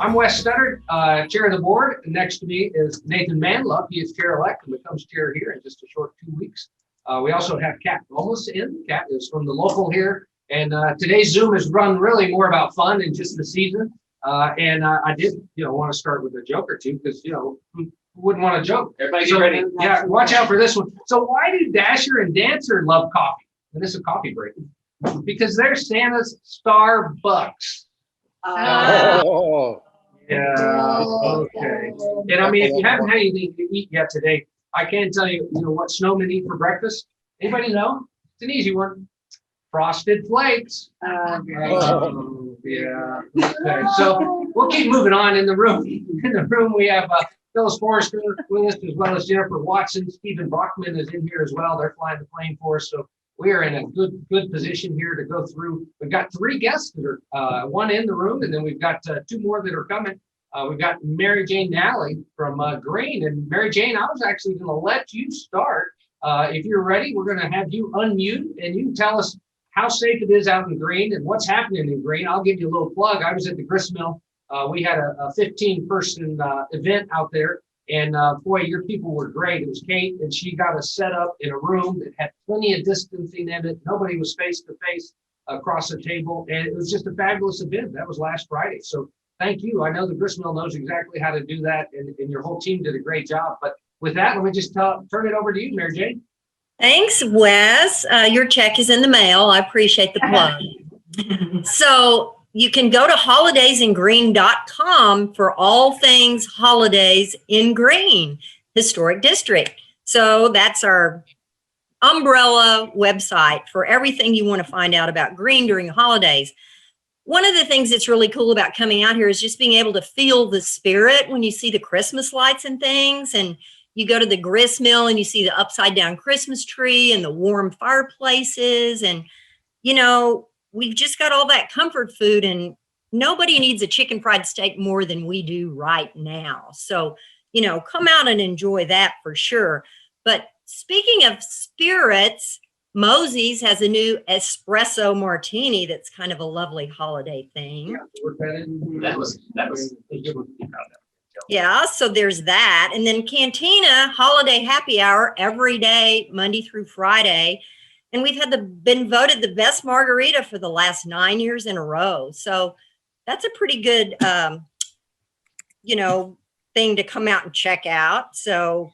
I'm Wes Studdard, chair of the board. Next to me is Nathan Manlove. He is chair-elect and becomes chair here in just a short 2 weeks. We also have Kat almost in. Kat is from the local here. And today's Zoom is run really more about fun and just the season. And I did, want to start with a joke or two because, who wouldn't want to joke? Everybody get ready. Yeah, watch out for this one. So why do Dasher and Dancer love coffee? And this is a coffee break. Because they're Santa's Starbucks. Oh. Yeah, okay. And I mean, if you haven't had anything to eat yet today, I can tell you, what snowmen eat for breakfast. Anybody know? It's an easy one. Frosted Flakes. Yeah. Okay. So we'll keep moving on in the room. In the room, we have Phyllis Foerster with us, as well as Jennifer Watson. Stephen Bachman is in here as well. They're flying the plane for us. So we are in a good position here to go through. We've got 3 guests that are one in the room, and then we've got 2 more that are coming. We've got Mary Jane Nally from Green. And Mary Jane, I was actually going to let you start. If you're ready, we're going to have you unmute, and you can tell us how safe it is out in Green and what's happening in Green. I'll give you a little plug. I was at the gristmill. We had a 15-person event out there. And boy, your people were great. It was Kate, and she got us set up in a room that had plenty of distancing in it. Nobody was face to face across the table. And it was just a fabulous event. That was last Friday. So thank you. I know the gristmill knows exactly how to do that, and your whole team did a great job. But with that, let me just turn it over to you, Mary Jane. Thanks, Wes. Your check is in the mail. I appreciate the plug. So you can go to holidaysingreen.com for all things holidays in Green Historic District. So that's our umbrella website for everything you want to find out about Green during the holidays. One of the things that's really cool about coming out here is just being able to feel the spirit when you see the Christmas lights and things, and you go to the grist mill and you see the upside down Christmas tree and the warm fireplaces, and we've just got all that comfort food, and nobody needs a chicken fried steak more than we do right now. So, come out and enjoy that for sure. But speaking of spirits, Mosey's has a new Espresso Martini that's kind of a lovely holiday thing. That was yeah, so there's that. And then Cantina holiday happy hour every day, Monday through Friday. And we've been voted the best margarita for the last 9 years in a row. So that's a pretty good, thing to come out and check out. So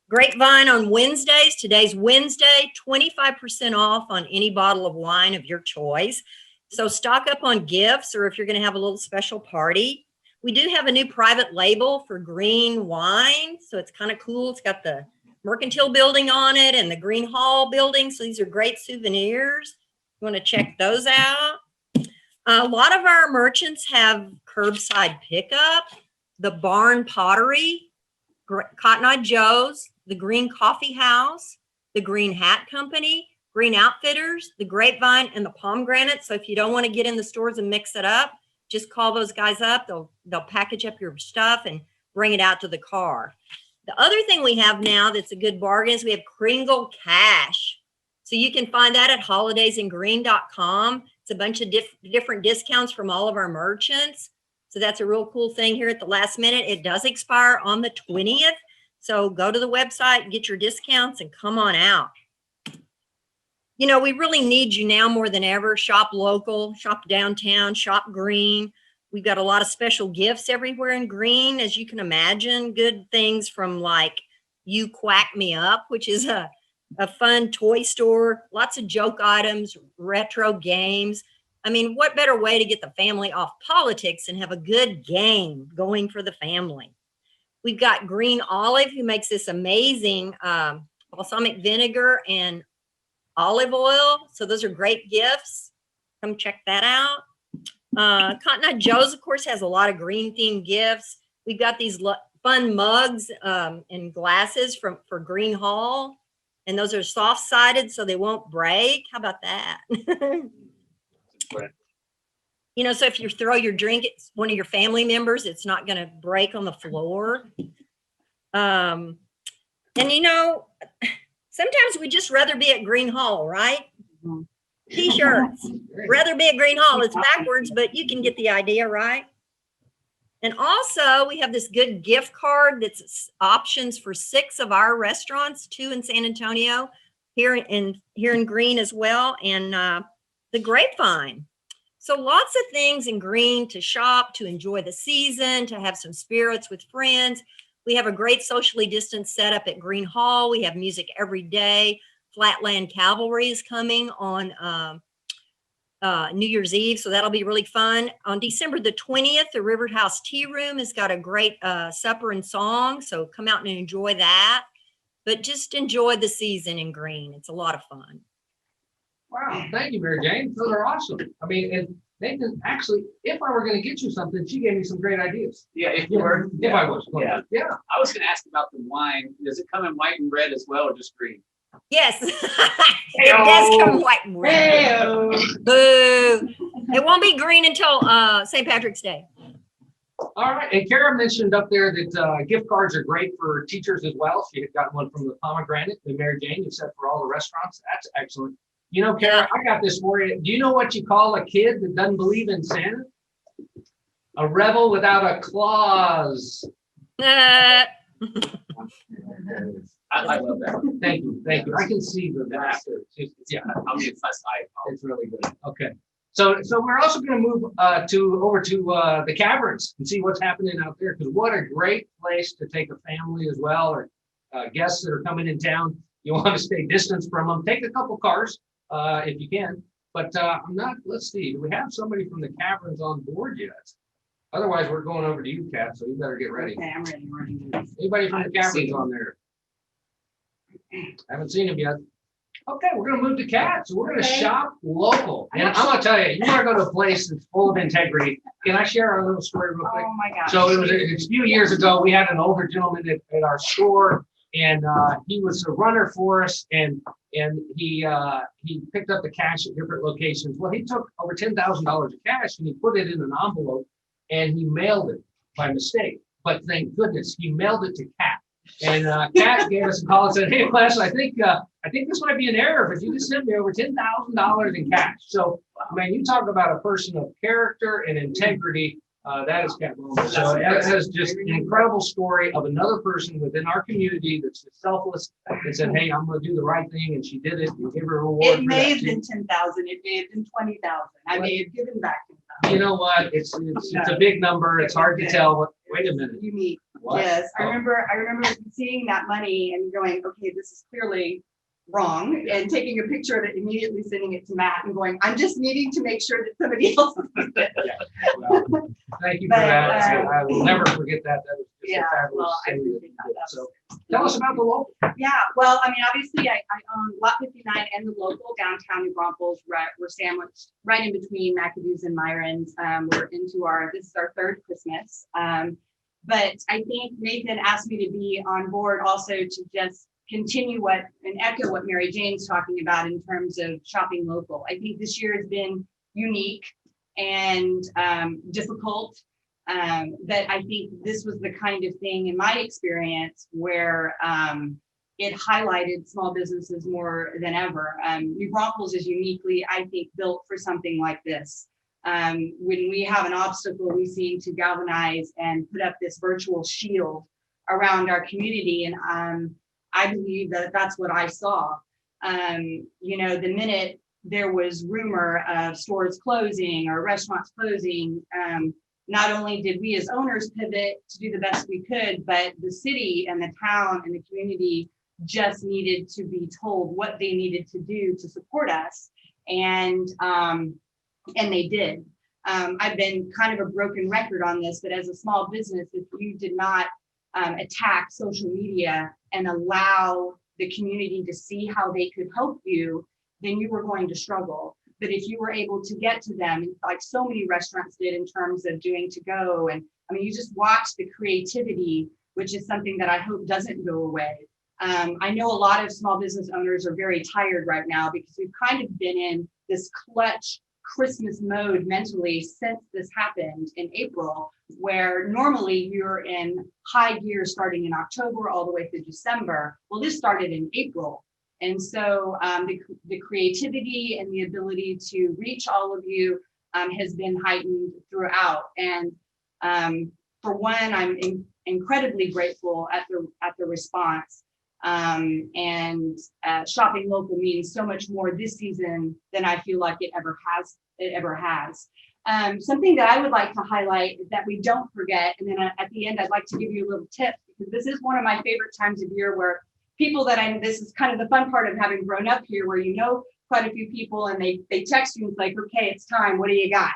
Grapevine on Wednesdays. Today's Wednesday, 25% off on any bottle of wine of your choice. So stock up on gifts, or if you're going to have a little special party. We do have a new private label for Green wine. So it's kind of cool. It's got the Mercantile building on it and the Green Hall building. So these are great souvenirs. You want to check those out. A lot of our merchants have curbside pickup. The Barn Pottery, Cotton Eye Joe's, the Green Coffee House, the Green Hat Company, Green Outfitters, the Grapevine, and the Pomegranate. So if you don't want to get in the stores and mix it up, just call those guys up. They'll package up your stuff and bring it out to the car. The other thing we have now that's a good bargain is we have Kringle Cash. So you can find that at holidaysingreen.com. It's a bunch of different discounts from all of our merchants. So that's a real cool thing here at the last minute. It does expire on the 20th. So go to the website, get your discounts, and come on out. We really need you now more than ever. Shop local, shop downtown, shop Green. We've got a lot of special gifts everywhere in Green, as you can imagine. Good things from like You Quack Me Up, which is a fun toy store. Lots of joke items, retro games. I mean, what better way to get the family off politics and have a good game going for the family? We've got Green Olive, who makes this amazing balsamic vinegar and olive oil. So those are great gifts. Come check that out. Cotton Eye Joe's, of course, has a lot of green themed gifts. We've got these fun mugs and glasses for Green Hall. And those are soft sided so they won't break. How about that? So if you throw your drink at one of your family members, it's not going to break on the floor. And sometimes we just rather be at Green Hall, right? Mm-hmm. T-shirts, rather be at Green Hall. It's backwards, but you can get the idea, right? And also we have this good gift card that's options for 6 of our restaurants, 2 in San Antonio, here in Green as well, and the Grapevine. So lots of things in Green to shop, to enjoy the season, to have some spirits with friends. We have a great socially distanced setup at Green Hall. We have music every day. Flatland Cavalry is coming on New Year's Eve, so that'll be really fun. On December the 20th, the River House Tea Room has got a great supper and song, so come out and enjoy that. But just enjoy the season in Green. It's a lot of fun. Wow, thank you, Mary Jane. Those are awesome. I mean, and Nathan, actually, if I were going to get you something, she gave me some great ideas. Yeah, if you were. If I was. Yeah. Yeah. I was gonna ask about the wine. Does it come in white and red as well, or just green? Yes, it does come white and red. Boo. It won't be green until St. Patrick's Day. All right, and Kara mentioned up there that gift cards are great for teachers as well. She had gotten one from the Pomegranate, and Mary Jane, you said for all the restaurants. That's excellent. You know, Kara, I got this for you. Do you know what you call a kid that doesn't believe in Santa? A rebel without a clause. I love that. Thank you, thank you. I can see the master. Yeah, I'm the plus it's really good. Okay. So we're also going to move over to the caverns and see what's happening out there, because what a great place to take a family as well, or guests that are coming in town. You want to stay distance from them. Take a couple cars if you can. But I'm not. Let's see. Do we have somebody from the caverns on board yet? Otherwise, we're going over to you, Kat. So you better get ready. Okay, I'm ready. Anybody from the caverns on there? Haven't seen him yet. Okay, we're gonna move to Kat. So we're gonna shop local. And I'm gonna tell you, you wanna go to a place that's full of integrity. Can I share our little story real quick? Oh my gosh. So it was a few years ago, we had an older gentleman at our store, and he was a runner for us, and he picked up the cash at different locations. Well, he took over $10,000 of cash and he put it in an envelope and he mailed it by mistake. But thank goodness he mailed it to Kat. And Kat gave us a call and said, "Hey, Les, I think this might be an error, but you just sent me over $10,000 in cash." So, I mean, you talk about a person of character and integrity. That is Kat Bowman. So that is just an incredible story of another person within our community that's selfless and said, "Hey, I'm going to do the right thing," and she did it. And gave her a reward. It may have been 10,000. It may have been 20,000. I may have given back 10,000. You know what? It's a big number. It's hard to tell. Wait a minute. Unique. What? Yes, Oh. I remember seeing that money and going, okay, this is clearly wrong, and taking a picture of it, immediately sending it to Matt and going, I'm just needing to make sure that somebody else sees it. Well, thank you for But, that. I will never forget that. That was just Yeah, a fabulous well, I thing that appreciate you did. that. So tell us about the local. Yeah, well, I mean, obviously, I own Lot 59 and the local downtown New Braunfels. We're sandwiched right in between McAdoo's and Myron's. This is our third Christmas. But I think Nathan asked me to be on board also to just continue and echo what Mary Jane's talking about in terms of shopping local. I think this year has been unique and difficult. But I think this was the kind of thing in my experience where it highlighted small businesses more than ever. New Braunfels is uniquely, I think, built for something like this. When we have an obstacle, we seem to galvanize and put up this virtual shield around our community. And I believe that that's what I saw. The minute there was rumor of stores closing or restaurants closing, not only did we as owners pivot to do the best we could, but the city and the town and the community just needed to be told what they needed to do to support us. And they did. I've been kind of a broken record on this, but as a small business, if you did not attack social media and allow the community to see how they could help you, then you were going to struggle. But if you were able to get to them, like so many restaurants did in terms of doing to go, and I mean, you just watch the creativity, which is something that I hope doesn't go away. I know a lot of small business owners are very tired right now because we've kind of been in this clutch Christmas mode mentally since this happened in April, where normally you're in high gear starting in October all the way through December. Well, this started in April. And so the creativity and the ability to reach all of you has been heightened throughout. And for one, I'm incredibly grateful at the response. Shopping local means so much more this season than I feel like it ever has. Something that I would like to highlight is that we don't forget, and then at the end, I'd like to give you a little tip, because this is one of my favorite times of year where people this is kind of the fun part of having grown up here, where quite a few people, and they text you and it's like, okay, it's time, what do you got?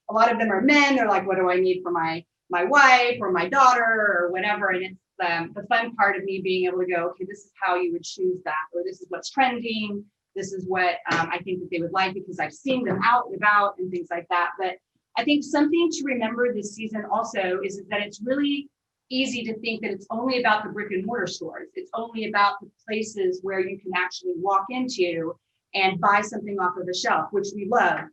A lot of them are men, they're like, what do I need for my wife or my daughter or whatever, and it's the fun part of me being able to go, okay, this is how you would choose that, or this is what's trending, this is what I think that they would like, because I've seen them out and about and things like that. But I think something to remember this season also is that it's really easy to think that it's only about the brick and mortar stores. It's only about the places where you can actually walk into and buy something off of the shelf, which we love.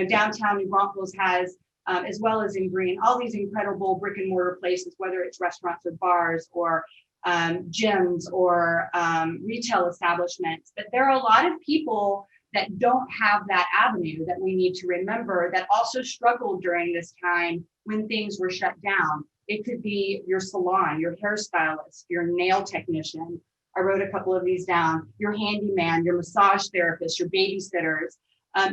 Downtown New Braunfels has, as well as in Green, all these incredible brick and mortar places, whether it's restaurants or bars or gyms or retail establishments. But there are a lot of people that don't have that avenue that we need to remember, that also struggled during this time when things were shut down. It could be your salon, your hairstylist, your nail technician. I wrote a couple of these down. Your handyman, your massage therapist, your babysitters.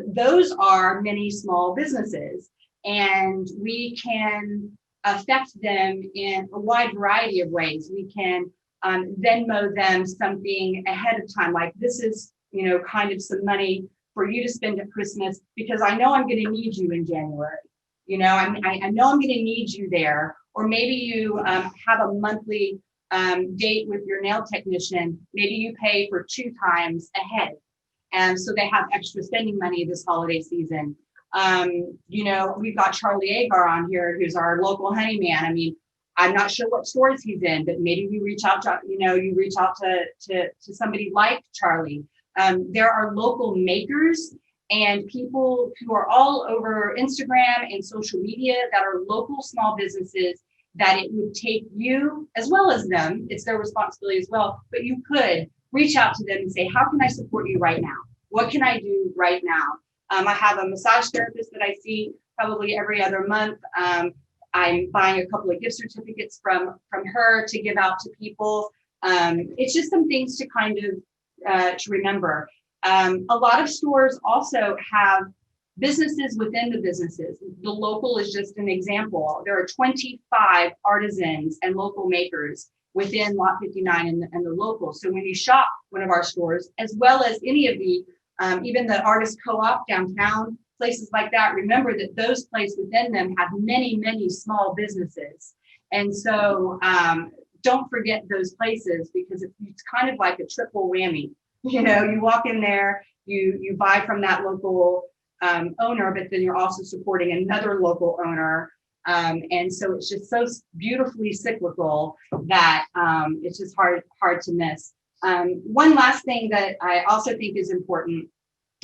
Those are many small businesses, and we can affect them in a wide variety of ways. We can Venmo them something ahead of time, like this is, kind of some money for you to spend at Christmas, because I know I'm going to need you in January. I know I'm going to need you there. Or maybe you have a monthly date with your nail technician. Maybe you pay for 2 times ahead. And so they have extra spending money this holiday season. We've got Charlie Agar on here, who's our local honey man. I mean, I'm not sure what stores he's in, but maybe we reach out to, you reach out to somebody like Charlie. There are local makers and people who are all over Instagram and social media that are local small businesses that it would take you, as well as them, it's their responsibility as well, but you could reach out to them and say, how can I support you right now? What can I do right now? I have a massage therapist that I see probably every other month. I'm buying a couple of gift certificates from her to give out to people. It's just some things to kind of to remember. A lot of stores also have businesses within the businesses. The local is just an example. There are 25 artisans and local makers within Lot 59 and the local. So when you shop one of our stores, as well as any of the, even the artist co-op downtown, places like that, remember that those places within them have many, many small businesses. And so don't forget those places, because it's kind of like a triple whammy. You walk in there, you buy from that local owner, but then you're also supporting another local owner. And so it's just so beautifully cyclical that it's just hard to miss. One last thing that I also think is important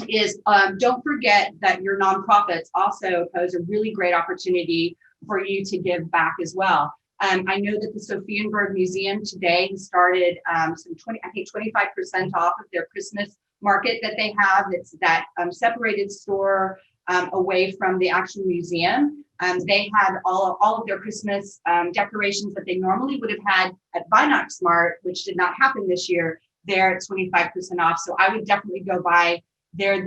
is don't forget that your nonprofits also pose a really great opportunity for you to give back as well. I know that the Sophienberg Museum today started some 25% off of their Christmas market that they have. It's that separated store away from the actual museum. They had all of their Christmas decorations that they normally would have had at Binox Smart, which did not happen this year. They're at 25% off. So I would definitely go by there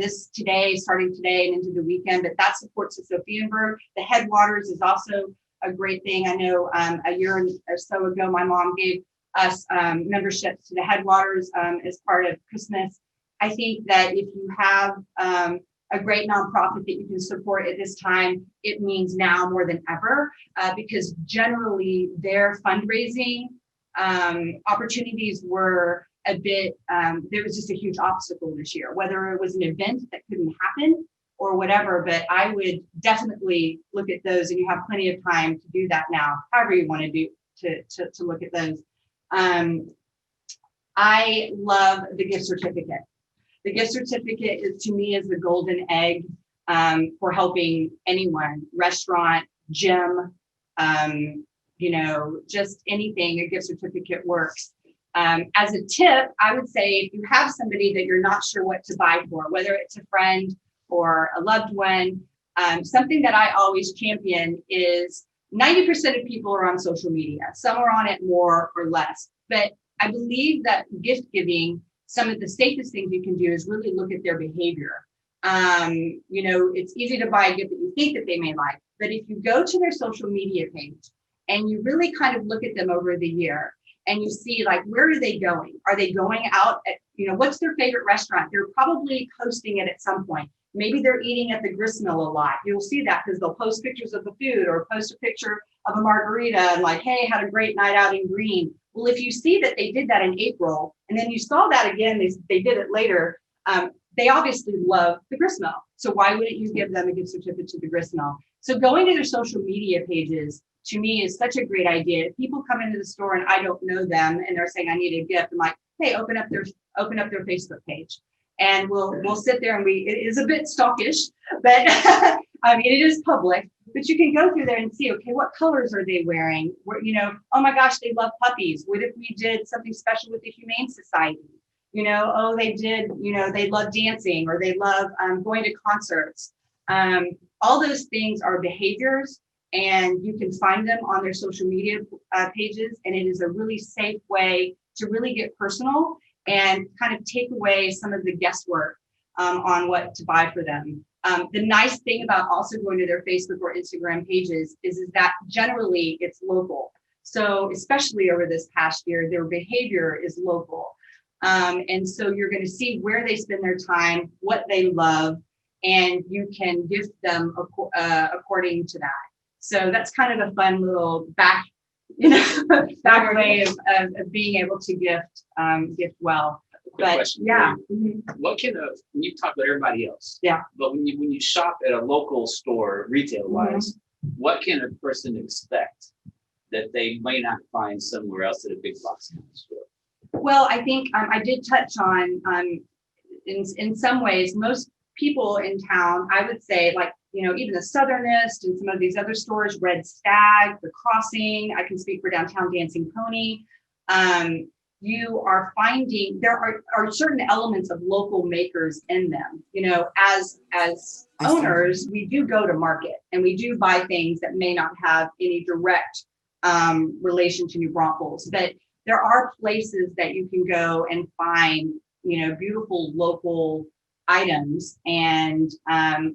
starting today and into the weekend. But that supports the Sophienberg. The Headwaters is also a great thing. I know a year or so ago, my mom gave us memberships to the Headwaters as part of Christmas. I think that if you have a great nonprofit that you can support at this time, it means now more than ever, because generally their fundraising opportunities were a bit, there was just a huge obstacle this year, whether it was an event that couldn't happen or whatever, but I would definitely look at those, and you have plenty of time to do that now, however you want to do to look at those. I love the gift certificate. The gift certificate to me is the golden egg for helping anyone, restaurant, gym, just anything, a gift certificate works. As a tip, I would say if you have somebody that you're not sure what to buy for, whether it's a friend or a loved one, something that I always champion is 90% of people are on social media. Some are on it more or less. But I believe that gift giving, some of the safest things you can do is really look at their behavior. You know, it's easy to buy a gift that you think that they may like, but if you go to their social media page and you really kind of look at them over the year and you see like, where are they going? Are they going out at, you know, what's their favorite restaurant? They're probably posting it at some point. Maybe they're eating at the gristmill a lot. You'll see that because they'll post pictures of the food or post a picture of a margarita and like, hey, had a great night out in Green. Well, if you see that they did that in April and then you saw that again, they did it later, they obviously love the gristmill. So why wouldn't you give them a gift certificate to the gristmill? So going to their social media pages, to me, is such a great idea. If people come into the store and I don't know them and they're saying I need a gift, I'm like, hey, open up their Facebook page. And we'll sit there and it is a bit stalkish, but I mean, it is public, but you can go through there and see, okay, what colors are they wearing? You know, oh my gosh, they love puppies. What if we did something special with the Humane Society? You know, oh, they did, you know, they love dancing or they love going to concerts. All those things are behaviors and you can find them on their social media pages. And it is a really safe way to really get personal and kind of take away some of the guesswork on what to buy for them. The nice thing about also going to their Facebook or Instagram pages is that generally it's local. So especially over this past year, their behavior is local. And so you're going to see where they spend their time, what they love, and you can gift them according to that. So that's kind of a fun little back way of being able to gift well. Quick But question. yeah. What can when you talk about everybody else? Yeah. But when you shop at a local store, retail wise, what can a person expect that they may not find somewhere else at a big box store? Well, I think I did touch on in some ways, most people in town, I would say, like, you know, even the Southernist and some of these other stores, Red Stag, The Crossing, I can speak for Downtown Dancing Pony. You are finding there are certain elements of local makers in them. You know, as owners, we do go to market and we do buy things that may not have any direct relation to New Braunfels, but there are places that you can go and find, you know, beautiful local items. And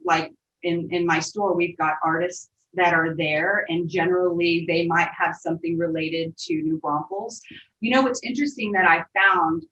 like in my store, we've got artists that are there, and generally they might have something related to New Braunfels. You know, what's interesting that I found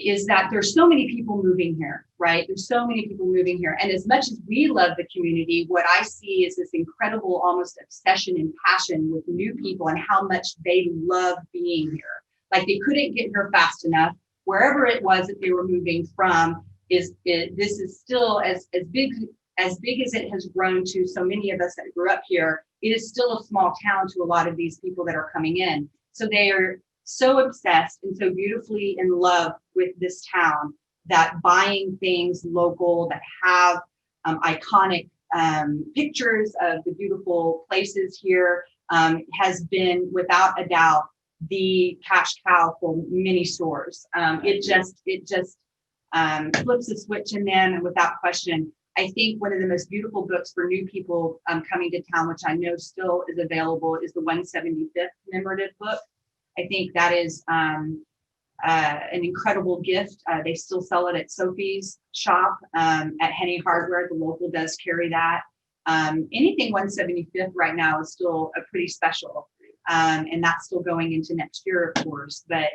is that there's so many people moving here, right? There's so many people moving here. And as much as we love the community, what I see is this incredible almost obsession and passion with new people and how much they love being here. Like they couldn't get here fast enough. Wherever it was that they were moving from, this is still as big as it has grown to so many of us that grew up here. It is still a small town to a lot of these people that are coming in. So they are so obsessed and so beautifully in love with this town that buying things local that have iconic pictures of the beautiful places here has been without a doubt the cash cow for many stores. It just flips a switch in them, and without question, I think one of the most beautiful books for new people coming to town, which I know still is available, is the 175th commemorative book. I think that is an incredible gift. They still sell it at Sophie's shop, at Henny Hardware. The local does carry that. Anything 175th right now is still a pretty special, and that's still going into next year, of course. But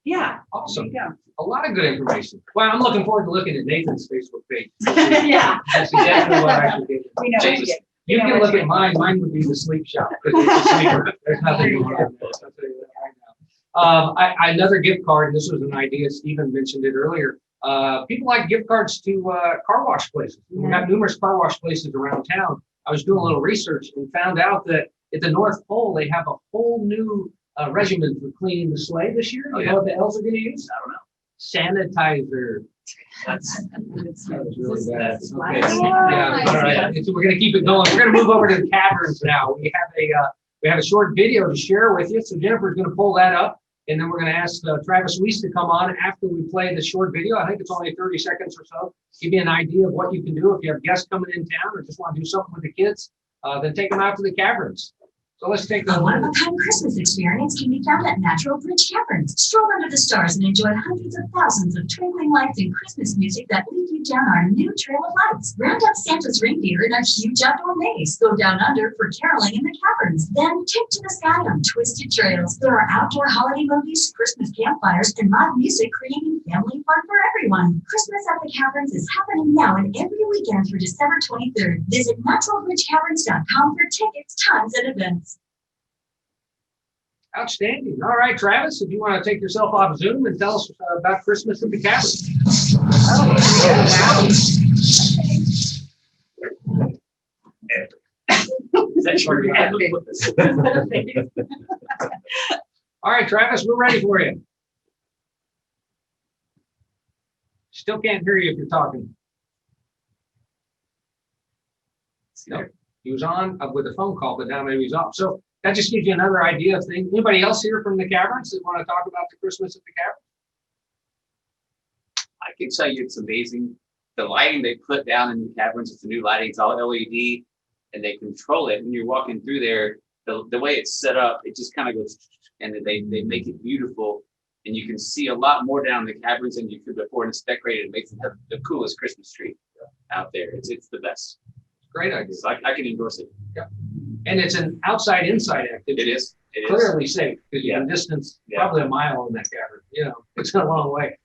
yeah, Awesome. there you A lot of good information. Well, I'm looking forward to looking at Nathan's Facebook page. go. Yeah, That's exactly what I should do. we know what you Jesus. get. You can look at mine. Mine would be the sleep shop because it's a sleeper. There's nothing more than this. I'll tell you that right now. Another gift card, and this was an idea, Stephen mentioned it earlier. People like gift cards to car wash places. We have numerous car wash places around town. I was doing a little research and found out that at the North Pole, they have a whole new regimen for cleaning the sleigh this year. You know what the elves are going to use? I don't know. Sanitizer. That was really bad. Okay. Yeah, all right. So we're going to keep it going. We're going to move over to the caverns now. We have a short video to share with you. So Jennifer's going to pull that up, and then we're going to ask Travis Weiss to come on after we play the short video. I think it's only 30 seconds or so. Give you an idea of what you can do if you have guests coming in town or just want to do something with the kids. then take them out to the caverns. So let's take A a one-of-a-kind Christmas experience can be found at Natural Bridge Caverns. Stroll under the stars and enjoy hundreds of thousands of twinkling lights and Christmas music that lead you down our new trail of lights. Round up Santa's reindeer in a huge outdoor maze. Go down under for caroling in the caverns. Then take to the sky on twisted trails. There are outdoor holiday movies, Christmas campfires, and live music creating family fun for everyone. Christmas at the Caverns is happening now and every weekend through December 23rd. Visit naturalbridgecaverns.com for tickets, times, and events. outstanding. All right, Travis, if you want to take yourself off Zoom and tell us about Christmas at the cabin. Is that short? All right, Travis, we're ready for you. Still can't hear you if you're talking. No, he was on with a phone call, but now maybe he's off. So that just gives you another idea of things. Anybody else here from the caverns that want to talk about the Christmas at the cavern? I can tell you it's amazing. The lighting they put down in the caverns, it's the new lighting, it's all LED, and they control it. When you're walking through there, the way it's set up, it just kind of goes, and they make it beautiful. And you can see a lot more down in the caverns than you could before, and it's decorated. It makes it the coolest Christmas tree out there. It's the best. Great idea. So I can endorse it. Yeah. And it's an outside-inside activity. It is. It is. Clearly safe, because you Yeah. can distance Yeah. probably a mile in that cavern. You know, it's a long way.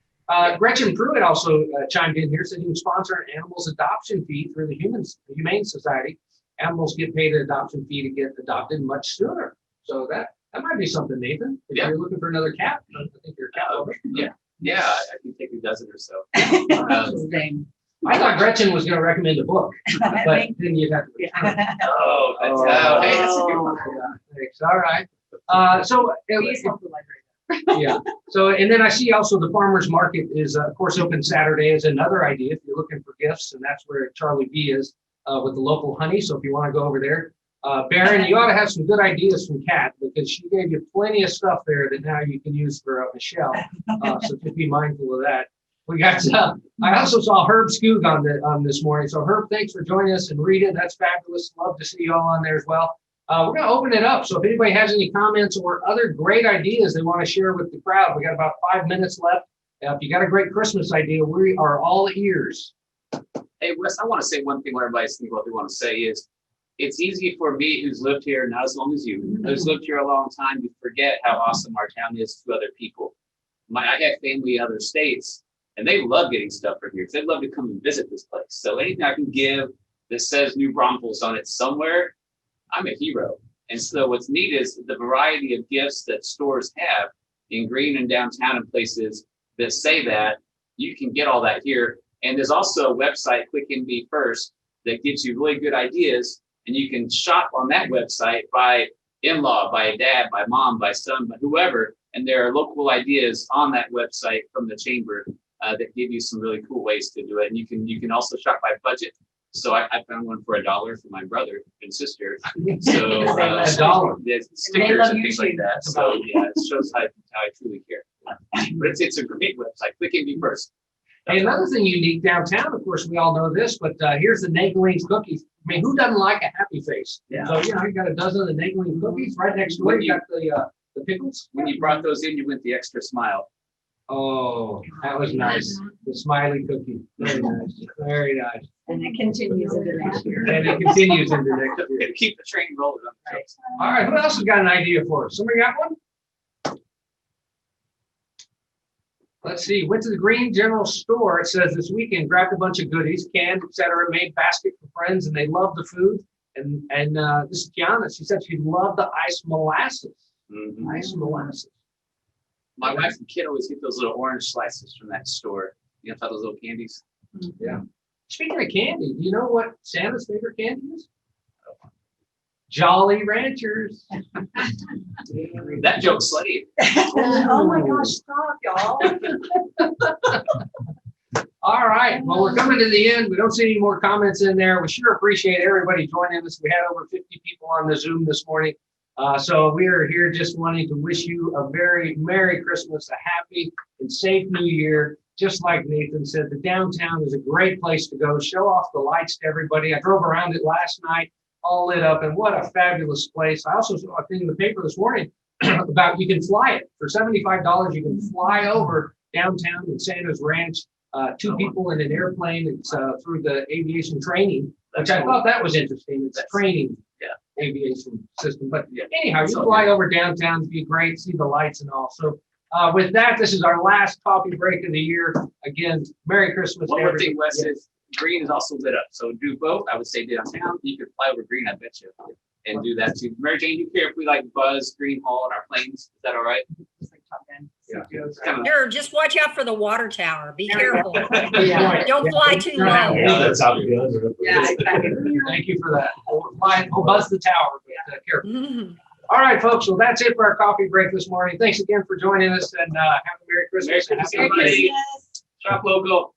Gretchen Pruitt also chimed in here, said he would sponsor an animals adoption fee through the Humane Society. Animals get paid an adoption fee to get adopted much sooner. So that might be something, Nathan. If Yeah. you're looking for another cat, I think you're a cat lover. Yeah, I can take a dozen or so. I thought Gretchen was going to recommend a book, but then you'd have to. Oh, hey, that's a good one. Thanks. All right. Yeah. So, and then I see also the farmers market is, of course, open Saturday is another idea if you're looking for gifts, and that's where Charlie B is with the local honey. So if you want to go over there, Baron, you ought to have some good ideas from Kat, because she gave you plenty of stuff there that now you can use for Michelle. So just be mindful of that. We got. I also saw Herb Skoog on this morning. So Herb, thanks for joining us, and Rita, that's fabulous. Love to see you all on there as well. We're going to open it up. So if anybody has any comments or other great ideas they want to share with the crowd, we got about 5 minutes left. If you got a great Christmas idea, we are all ears. Hey, Wes, I want to say one thing. What everybody's thinking, what they want to say is, it's easy for me, who's lived here not as long as you, who's lived here a long time, to forget how awesome our town is to other people. I have family in other states, and they love getting stuff from here. They love to come and visit this place. So anything I can give that says New Braunfels on it somewhere, I'm a hero. And so what's neat is the variety of gifts that stores have in Green and downtown and places that say that. You can get all that here. And there's also a website, Click NB First, that gives you really good ideas. And you can shop on that website by in-law, by dad, by mom, by son, by whoever. And there are local ideas on that website from the chamber that give you some really cool ways to do it. And you can also shop by budget. So I found one for $1 for my brother and sister. So $1. There's stickers and things like that. So yeah, it shows how I truly care. But it's a great website. Click NB First. Hey, another thing unique downtown, of course, we all know this, but here's the Nageling's cookies. I mean, who doesn't like a happy face? Yeah. So, you got a dozen of the Nageling cookies right next door. You got the pickles. When you brought those in, you went the extra smile. Oh, that was nice. The smiley cookie. Very nice. Very nice. And it continues into next year. And it continues into next year. Keep the train rolling. Right. All right, who else has got an idea for us? Somebody got one? Let's see. Went to the Green General Store. It says this weekend, grabbed a bunch of goodies, canned, etc. Made basket for friends, and they love the food. And this is Kiana. She said she loved the iced molasses. Mm-hmm. Iced molasses. My wife and kid always get those little orange slices from that store. You know, those little candies. Yeah. Speaking of candy, do you know what Santa's favorite candy is? Jolly Ranchers. That joke's slutty. Oh my gosh, stop, y'all. All right. Well, we're coming to the end. We don't see any more comments in there. We sure appreciate everybody joining us. We had over 50 people on the Zoom this morning. So we are here just wanting to wish you a very Merry Christmas, a happy and safe New Year. Just like Nathan said, the downtown is a great place to go. Show off the lights to everybody. I drove around it last night. all lit up, and what a fabulous place. I also saw a thing in the paper this morning about you can fly it for $75. You can fly over downtown in Santa's Ranch. Two people in an airplane. It's through the aviation training, which I thought that was interesting. It's training, aviation system. But anyhow, you fly over downtown, it'd be great, see the lights and all. So with that, this is our last coffee break of the year. Again, Merry Christmas. One more thing, Wes, is green is also lit up. So do both. I would say downtown. You could fly over green, I bet you, and do that too. Mary Jane, do you care if we like buzz green hall in our planes? Is that all right? Just like Top Gun. Here, just watch out for the water tower. Be careful. Yeah. Don't fly too low. Yeah, that's how it goes. Yeah, exactly. Thank you for that. We'll buzz the tower, but careful. Mhm. All right, folks. Well, that's it for our coffee break this morning. Thanks again for joining us, and have a Merry Christmas. Merry and Christmas, Happy everybody. Holidays. Shop local.